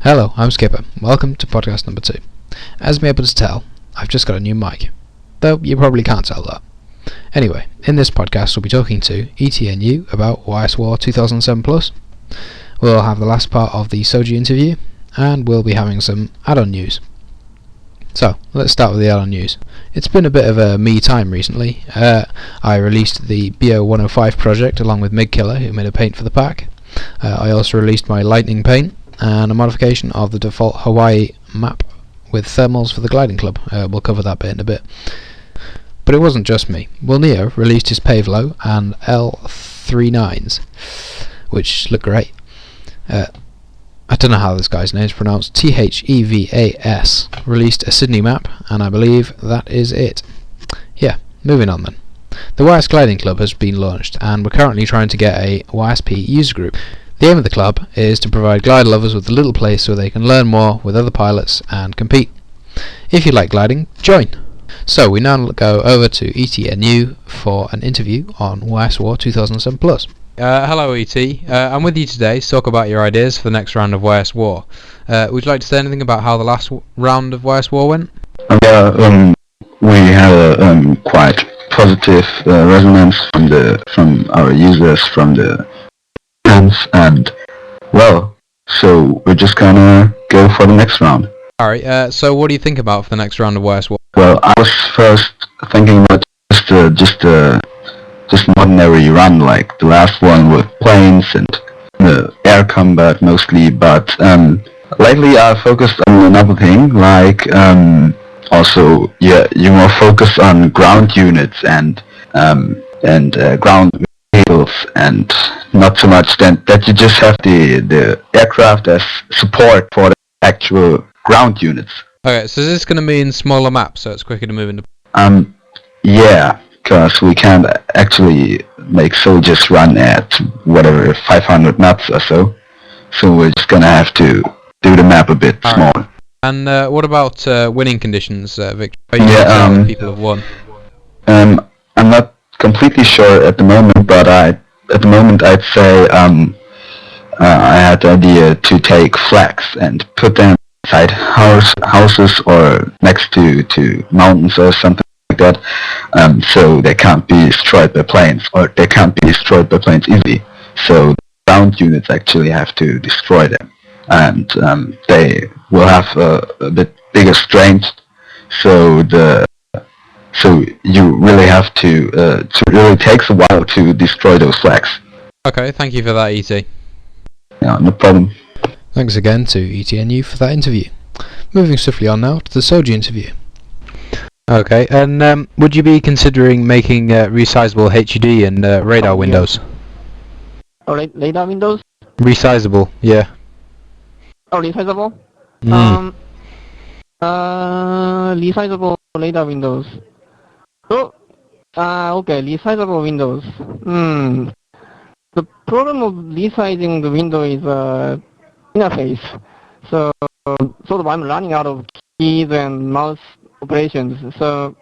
Hello, I'm Skipper. Welcome to podcast number 2. As you're able to tell, I've just got a new mic, though you probably can't tell that. Anyway, in this podcast we'll be talking to ETNU about YSWar 2007 Plus. We'll have the last part of the Soji interview, and we'll be having some add-on news. So, let's start with the add-on news. It's been a bit of a me time recently. I released the BO105 project along with MigKiller, who made a paint for the pack. I also released my Lightning paint, and a modification of the default Hawaii map with thermals for the gliding club. We'll cover that bit in a bit. But it wasn't just me. Will Neo released his Pavlo and L39s, which look great. I don't know how this guy's name is pronounced. THEVAS released a Sydney map, and I believe that is it. Yeah, moving on then. The YS Gliding Club has been launched, and we're currently trying to get a YSP user group. The aim of the club is to provide glider lovers with a little place where they can learn more with other pilots and compete. If you like gliding, join! So we now go over to ETNU for an interview on YSWar 2007 Plus. Hello ET, I'm with you today to talk about your ideas for the next round of YSWar. Would you like to say anything about how the last round of YSWar went? We had a quite positive resonance from our users, from the fans, and well, so we're just gonna go for the next round. Alright, so what do you think about for the next round of YSWar? Well, I was first thinking about just an ordinary run, like the last one with planes and the air combat mostly, but lately I focused on another thing, like you more focus on ground units and ground vehicles, and not so much that you just have the aircraft as support for the actual ground units. Okay, so is this going to mean smaller maps, so it's quicker to move into... Yeah, because we can't actually make soldiers run at whatever 500 knots or so. So we're just gonna have to do the map a bit smaller. And what about winning conditions, Victor? People have won. I'm not completely sure at the moment, but I'd say I had the idea to take flags and put them inside houses or next to mountains or something like that, so they can't be destroyed by planes, or they can't be destroyed by planes easily. So the ground units actually have to destroy them, and they will have a bit bigger strength. So you really have to. It really takes a while to destroy those flags. Okay, thank you for that, ET. Yeah, no problem. Thanks again to ETNU for that interview. Moving swiftly on now to the Soji interview. Okay, and would you be considering making resizable HUD and radar windows? Oh, radar windows? Resizable, yeah. Oh, resizable? Resizable radar windows. So, okay, resizable windows. The problem of resizing the window is interface. So sort of I'm running out of keys and mouse operations. So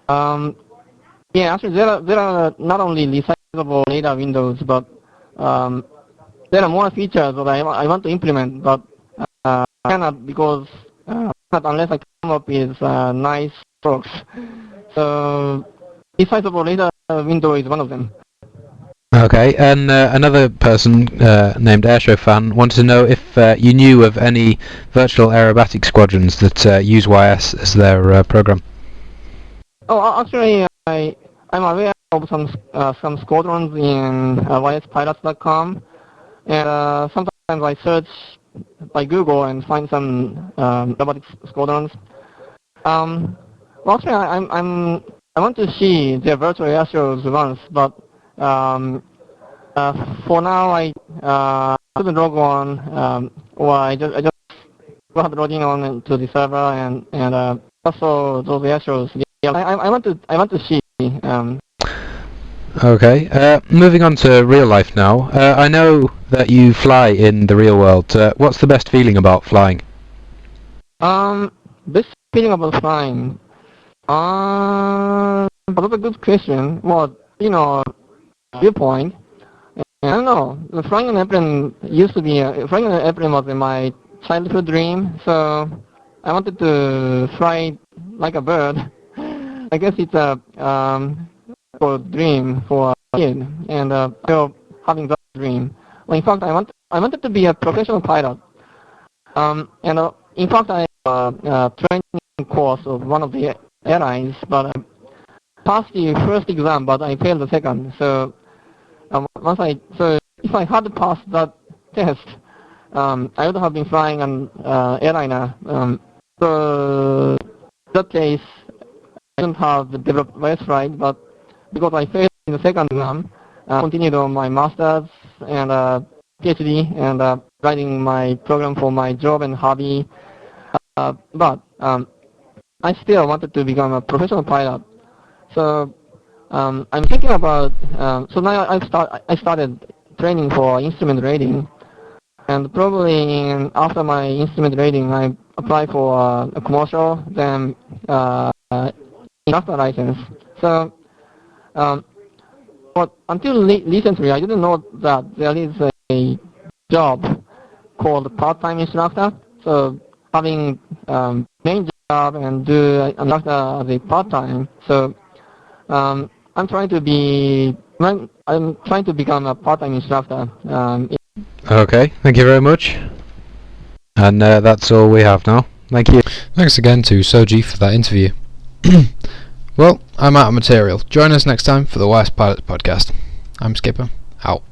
yeah, actually there are not only resizable radar windows, but there are more features that I want to implement, but I cannot, because not unless I come up with nice strokes. So resizable radar window is one of them. Okay, and another person named Airshow Fan wanted to know if you knew of any virtual aerobatic squadrons that use YS as their program. Oh, actually, I'm aware of some squadrons in YSPilots.com, and sometimes I search by Google and find some robotic squadrons. Well, actually, I want to see their virtual air shows once, but for now I couldn't log on, or I just got logging on to the server, and also those air shows. Yeah, I want to see. Okay, moving on to real life now. I know that you fly in the real world. What's the best feeling about flying? Best feeling about flying. But that's a good question. Well, viewpoint. I don't know. Flying an airplane used to be flying an airplane was my childhood dream. So I wanted to fly like a bird. I guess it's a dream for a kid, and still having that dream. Well, in fact, I wanted to be a professional pilot. And in fact, I training course of one of the airlines, but I passed the first exam, but I failed the second. So so if I had passed that test, I would have been flying an airliner. So in that case, I don't have developed YSFlight, but because I failed in the second exam, I continued on my master's and PhD and writing my program for my job and hobby. But I still wanted to become a professional pilot. So I'm thinking about. So now I started training for instrument rating, and probably after my instrument rating, I apply for a commercial, then industrial license. So, but until recently, I didn't know that there is a job called part-time instructor. So having main job and do instructor as a part-time. So I'm trying to become a part-time instructor. Okay, thank you very much. And that's all we have now. Thank you. Thanks again to Soji for that interview. Well, I'm out of material. Join us next time for the YSPilots podcast. I'm Skipper. Out.